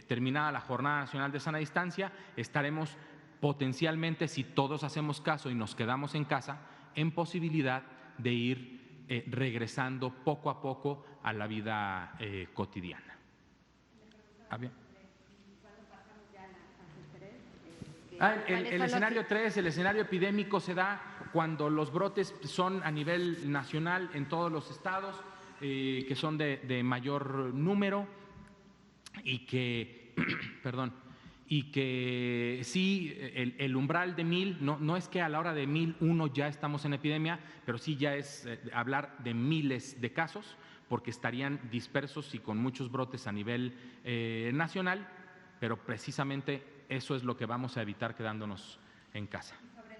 terminada la Jornada Nacional de Sana Distancia, estaremos potencialmente, si todos hacemos caso y nos quedamos en casa, en posibilidad de ir regresando poco a poco a la vida cotidiana. El escenario 3, el escenario epidémico se da cuando los brotes son a nivel nacional en todos los estados, que son de mayor número y que, y que sí, el umbral de 1000, no es que a la hora de 1001 ya estamos en epidemia, pero sí ya es hablar de miles de casos, porque estarían dispersos y con muchos brotes a nivel nacional, pero precisamente eso es lo que vamos a evitar quedándonos en casa. Y sobre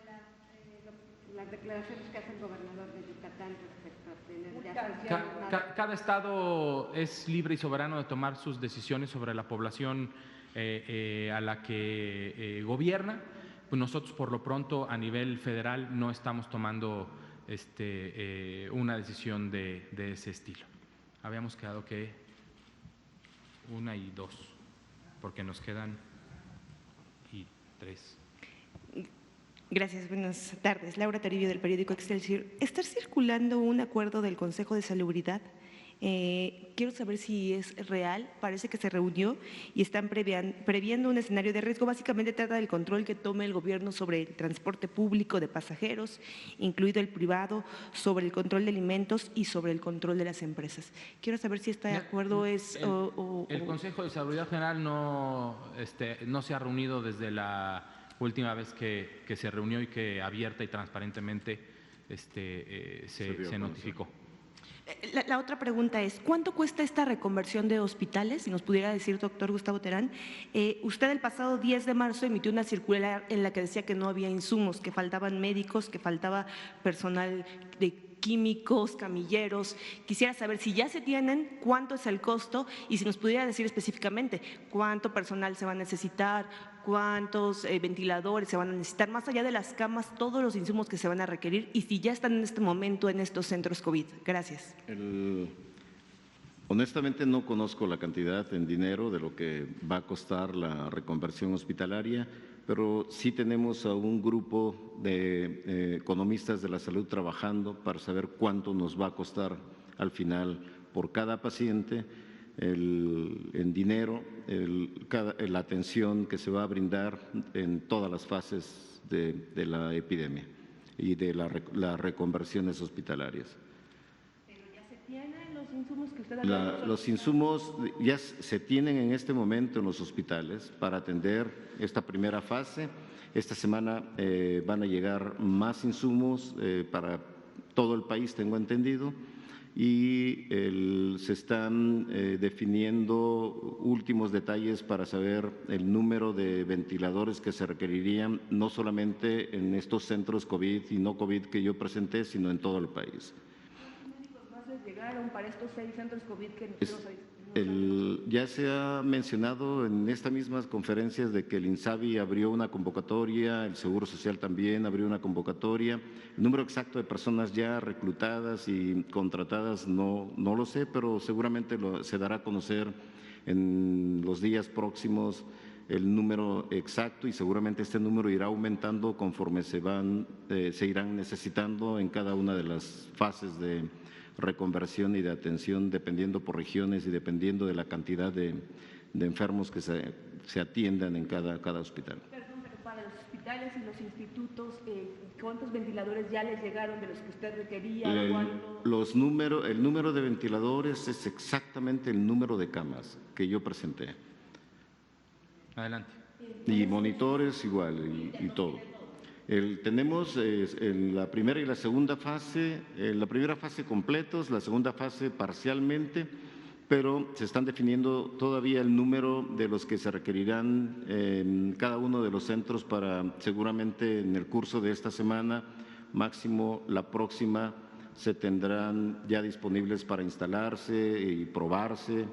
las declaraciones que hace el gobernador de Yucatán respecto a tener cada estado es libre y soberano de tomar sus decisiones sobre la población a la que gobierna. Pues nosotros por lo pronto a nivel federal no estamos tomando una decisión de ese estilo. Habíamos quedado que 1 y 2, porque nos quedan 3. Gracias, buenas tardes. Laura Taribio, del periódico Excelsior. Está circulando un acuerdo del Consejo de Salubridad. Quiero saber si es real. Parece que se reunió y están previendo un escenario de riesgo. Básicamente trata del control que tome el gobierno sobre el transporte público de pasajeros, incluido el privado, sobre el control de alimentos y sobre el control de las empresas. Quiero saber si este acuerdo es… El Consejo de Salubridad General no se ha reunido desde la última vez que se reunió y que abierta y transparentemente se notificó. La otra pregunta es, ¿cuánto cuesta esta reconversión de hospitales? Si nos pudiera decir, doctor Gustavo Terán. Usted el pasado 10 de marzo emitió una circular en la que decía que no había insumos, que faltaban médicos, que faltaba personal de químicos, camilleros. Quisiera saber si ya se tienen, cuánto es el costo y si nos pudiera decir específicamente cuánto personal se va a necesitar, cuántos ventiladores se van a necesitar, más allá de las camas, todos los insumos que se van a requerir y si ya están en este momento en estos centros COVID. Gracias. Honestamente no conozco la cantidad en dinero de lo que va a costar la reconversión hospitalaria, pero sí tenemos a un grupo de economistas de la salud trabajando para saber cuánto nos va a costar al final por cada paciente, en dinero, la atención que se va a brindar en todas las fases de la epidemia y de las reconversiones hospitalarias. ¿Pero ya se tienen los insumos que usted ha Los insumos ya se tienen en este momento en los hospitales para atender esta primera fase. Esta semana van a llegar más insumos para todo el país, tengo entendido, y se están definiendo últimos detalles para saber el número de ventiladores que se requerirían, no solamente en estos centros COVID y no COVID que yo presenté, sino en todo el país. ¿Cuántos médicos más les llegaron para estos 6 centros COVID que Ya se ha mencionado en estas mismas conferencias de que el INSABI abrió una convocatoria, el Seguro Social también abrió una convocatoria. El número exacto de personas ya reclutadas y contratadas no lo sé, pero seguramente se dará a conocer en los días próximos el número exacto y seguramente este número irá aumentando conforme se irán necesitando en cada una de las fases de reconversión y de atención, dependiendo por regiones y dependiendo de la cantidad de enfermos que se atiendan en cada hospital. Perdón, pero para los hospitales y los institutos, ¿cuántos ventiladores ya les llegaron de los que usted requería? El número de ventiladores es exactamente el número de camas que yo presenté. Adelante. Y monitores igual y todo. Tenemos en la primera y la segunda fase, la primera fase completos, la segunda fase parcialmente, pero se están definiendo todavía el número de los que se requerirán en cada uno de los centros para seguramente en el curso de esta semana, máximo la próxima, se tendrán ya disponibles para instalarse y probarse.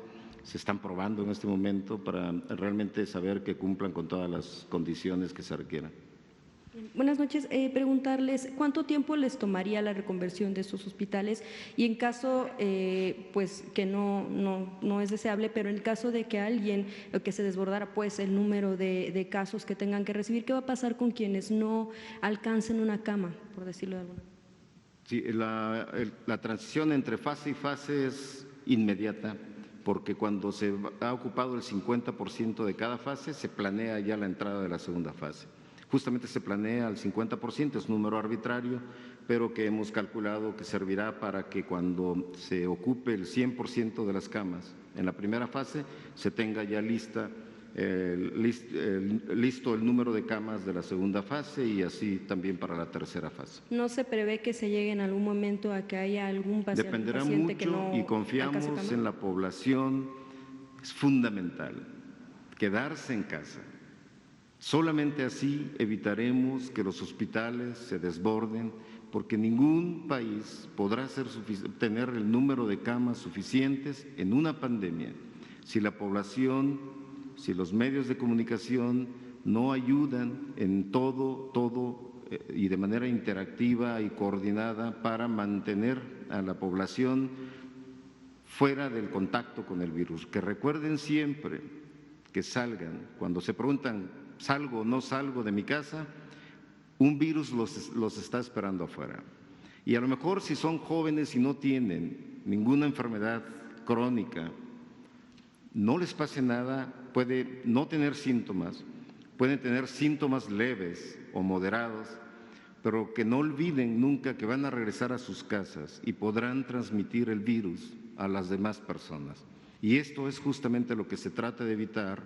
Se están probando en este momento para realmente saber que cumplan con todas las condiciones que se requieran. Buenas noches. Preguntarles cuánto tiempo les tomaría la reconversión de estos hospitales y en caso, pues que no es deseable, pero en el caso de que alguien, que se desbordara pues el número de casos que tengan que recibir, ¿qué va a pasar con quienes no alcancen una cama, por decirlo de alguna manera? Sí, la transición entre fase y fase es inmediata, porque cuando se ha ocupado el 50% de cada fase, se planea ya la entrada de la segunda fase. Justamente se planea al 50%, es un número arbitrario, pero que hemos calculado que servirá para que cuando se ocupe el 100% de las camas en la primera fase, se tenga ya listo el número de camas de la segunda fase y así también para la tercera fase. ¿No se prevé que se llegue en algún momento a que haya algún paciente, Dependerá mucho que no y confiamos en la población, es fundamental quedarse en casa. Solamente así evitaremos que los hospitales se desborden, porque ningún país podrá tener el número de camas suficientes en una pandemia si la población, si los medios de comunicación no ayudan en todo y de manera interactiva y coordinada para mantener a la población fuera del contacto con el virus. Que recuerden siempre que salgan, cuando se preguntan, ¿salgo o no salgo de mi casa? Un virus los está esperando afuera. Y a lo mejor si son jóvenes y no tienen ninguna enfermedad crónica, no les pase nada, puede no tener síntomas, pueden tener síntomas leves o moderados, pero que no olviden nunca que van a regresar a sus casas y podrán transmitir el virus a las demás personas. Y esto es justamente lo que se trata de evitar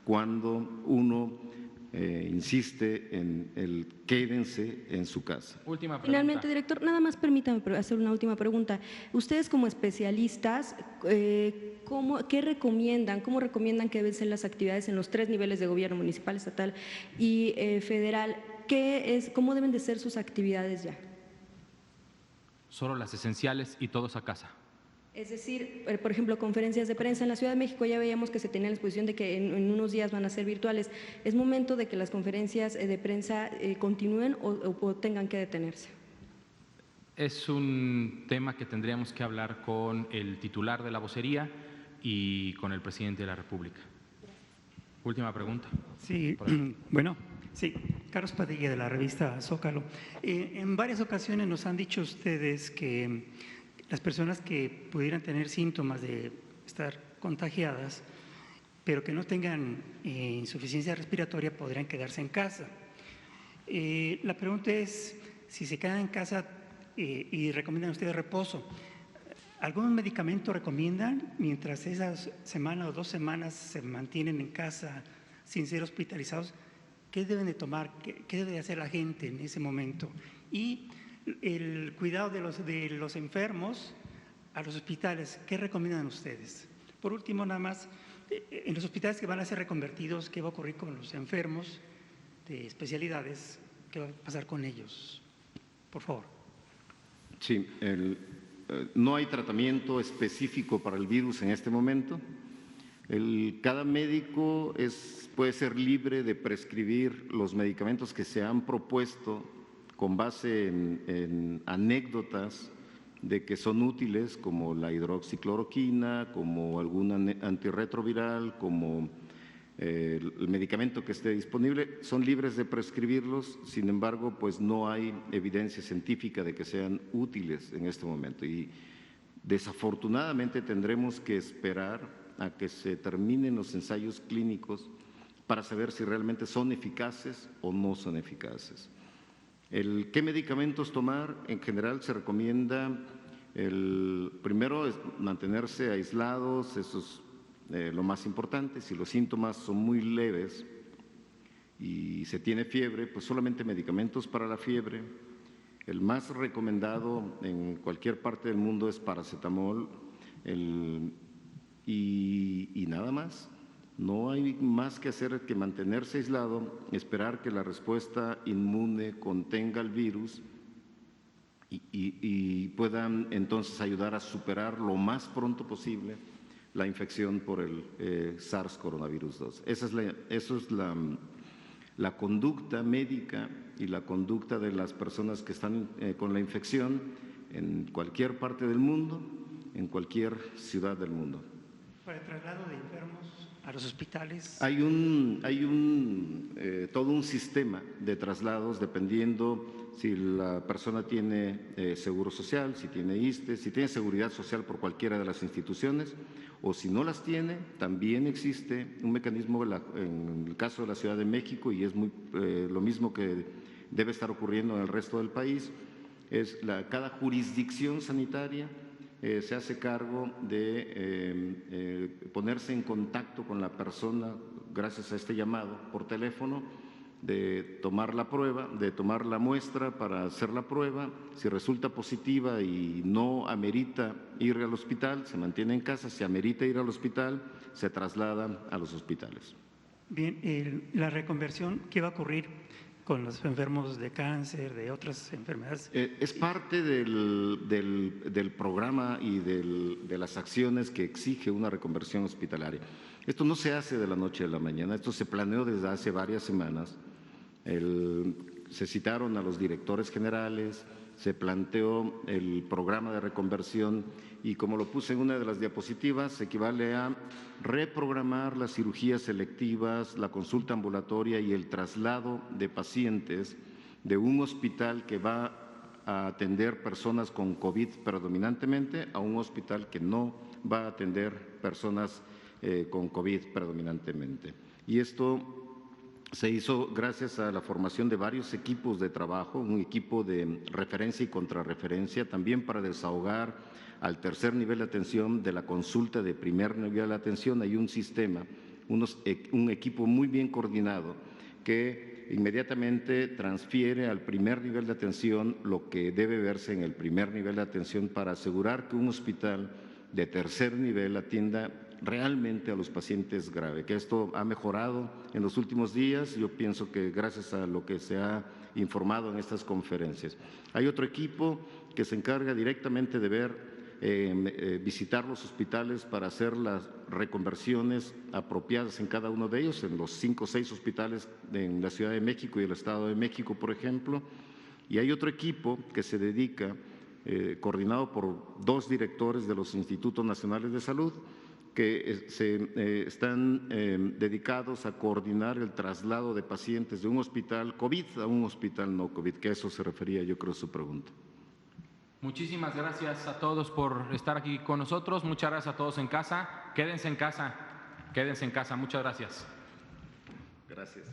cuando uno insiste en el quédense en su casa. Última pregunta. Finalmente, director, nada más permítame hacer una última pregunta. Ustedes como especialistas, ¿qué recomiendan? ¿Cómo recomiendan que deben ser las actividades en los 3 niveles de gobierno, municipal, estatal y federal? ¿Cómo deben de ser sus actividades ya? Solo las esenciales y todos a casa. Es decir, por ejemplo, conferencias de prensa en la Ciudad de México, ya veíamos que se tenía la exposición de que en unos días van a ser virtuales. ¿Es momento de que las conferencias de prensa continúen o tengan que detenerse? Es un tema que tendríamos que hablar con el titular de la vocería y con el presidente de la República. Última pregunta. Sí, bueno, sí, Carlos Padilla de la revista Zócalo. En varias ocasiones nos han dicho ustedes que las personas que pudieran tener síntomas de estar contagiadas, pero que no tengan insuficiencia respiratoria, podrían quedarse en casa. La pregunta es, si se quedan en casa y recomiendan ustedes reposo, ¿algún medicamento recomiendan mientras esas semanas o 2 semanas se mantienen en casa sin ser hospitalizados? ¿Qué deben de tomar? ¿Qué debe de hacer la gente en ese momento? Y el cuidado de los enfermos a los hospitales, ¿qué recomiendan ustedes? Por último, nada más, en los hospitales que van a ser reconvertidos, ¿qué va a ocurrir con los enfermos de especialidades? ¿Qué va a pasar con ellos? Por favor. Sí, no hay tratamiento específico para el virus en este momento. Cada médico puede ser libre de prescribir los medicamentos que se han propuesto con base en anécdotas de que son útiles, como la hidroxicloroquina, como algún antirretroviral, como el medicamento que esté disponible, son libres de prescribirlos. Sin embargo, pues no hay evidencia científica de que sean útiles en este momento y desafortunadamente tendremos que esperar a que se terminen los ensayos clínicos para saber si realmente son eficaces o no son eficaces. ¿Qué medicamentos tomar? En general se recomienda, primero es mantenerse aislados, eso es lo más importante. Si los síntomas son muy leves y se tiene fiebre, pues solamente medicamentos para la fiebre. El más recomendado en cualquier parte del mundo es paracetamol y nada más. No hay más que hacer que mantenerse aislado, esperar que la respuesta inmune contenga el virus y puedan entonces ayudar a superar lo más pronto posible la infección por el SARS coronavirus 2. Eso es la conducta médica y la conducta de las personas que están con la infección en cualquier parte del mundo, en cualquier ciudad del mundo. Para el traslado de enfermos a los hospitales. Hay todo un sistema de traslados dependiendo si la persona tiene seguro social, si tiene ISSSTE, si tiene seguridad social por cualquiera de las instituciones, o si no las tiene, también existe un mecanismo en el caso de la Ciudad de México, y es lo mismo que debe estar ocurriendo en el resto del país, cada jurisdicción sanitaria se hace cargo de ponerse en contacto con la persona gracias a este llamado por teléfono, de tomar la prueba, de tomar la muestra para hacer la prueba. Si resulta positiva y no amerita ir al hospital, se mantiene en casa. Si amerita ir al hospital, se trasladan a los hospitales. Bien, la reconversión, ¿qué va a ocurrir con los enfermos de cáncer, de otras enfermedades? Es parte del programa y de las acciones que exige una reconversión hospitalaria. Esto no se hace de la noche a la mañana, esto se planeó desde hace varias semanas. Se citaron a los directores generales, se planteó el programa de reconversión y, como lo puse en una de las diapositivas, equivale a reprogramar las cirugías selectivas, la consulta ambulatoria y el traslado de pacientes de un hospital que va a atender personas con COVID predominantemente a un hospital que no va a atender personas con COVID predominantemente. Y esto se hizo gracias a la formación de varios equipos de trabajo, un equipo de referencia y contrarreferencia, también para desahogar al tercer nivel de atención de la consulta de primer nivel de atención. Hay un sistema, un equipo muy bien coordinado que inmediatamente transfiere al primer nivel de atención lo que debe verse en el primer nivel de atención para asegurar que un hospital de tercer nivel atienda realmente a los pacientes graves, que esto ha mejorado en los últimos días. Yo pienso que gracias a lo que se ha informado en estas conferencias. Hay otro equipo que se encarga directamente de visitar los hospitales para hacer las reconversiones apropiadas en cada uno de ellos, en los 5 o 6 hospitales en la Ciudad de México y el Estado de México, por ejemplo. Y hay otro equipo que se dedica, coordinado por 2 directores de los Institutos Nacionales de Salud, que están dedicados a coordinar el traslado de pacientes de un hospital COVID a un hospital no COVID, que a eso se refería, yo creo, su pregunta. Muchísimas gracias a todos por estar aquí con nosotros. Muchas gracias a todos en casa. Quédense en casa. Quédense en casa. Muchas gracias. Gracias.